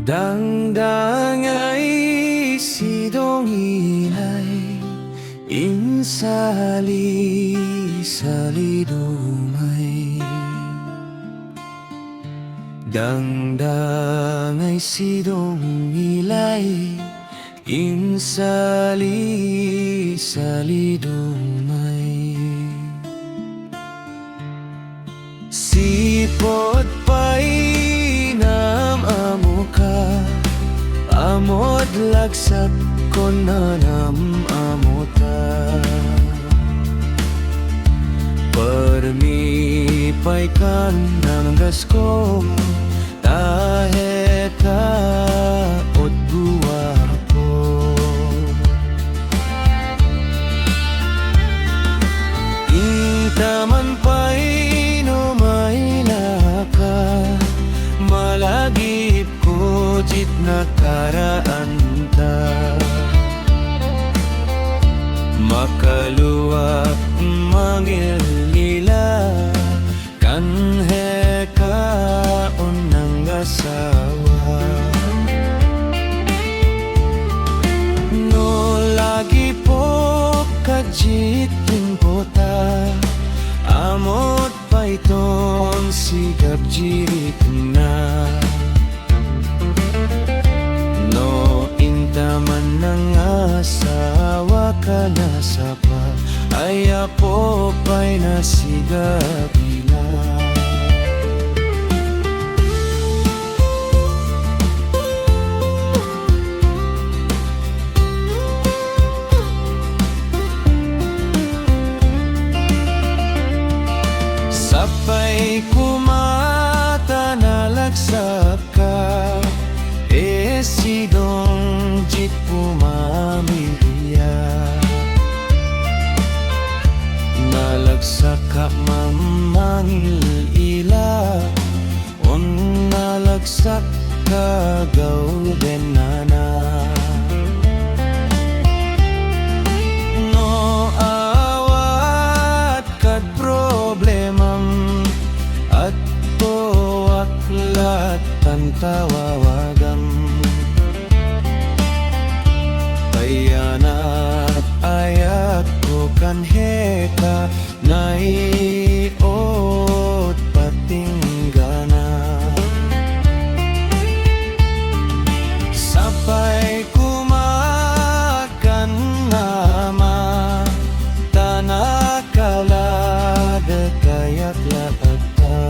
Dangdangay sidong ilay insali-sali dumay. Dangdangay sidong ilay insali-sali dumay. Sipot pa'y namamuka, amod lagsak ko na namamuta. Permipay kan ng gasko, tahe ka od buwa ko. Intaman pa'y malagip ko jit nakaraan ta. Makaluwak mangilila kan hekaon ng asawa. No lagi po kajit timpota, amot pa itong sigap jirit na. No intaman ng asawa ka na sapa, ay apo pa'y nasigap ila. Sapay kumata nalagsak ka, sidong jit pumamilya. Nalagsak ka mamangil ila, on nalagsak ka gawin nana. No awat kat problemam at po aklat tantawawagam. Ayanat ayat ko kan heka naiot patinggana. Sapay kumakan nama tanakalada kayak laata.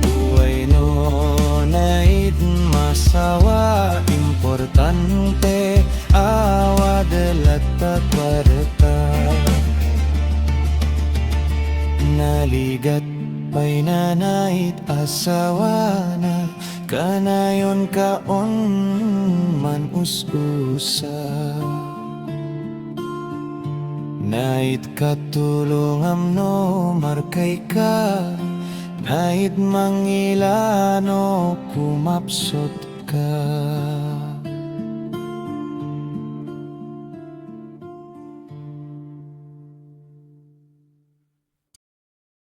Uway no naid masawa importante awadalat takwarta. Naligat pa'y nanait asawa na, kanayon kaon man us-usa. Nait katulungam no markay ka, nait mangilano kumapsot ka.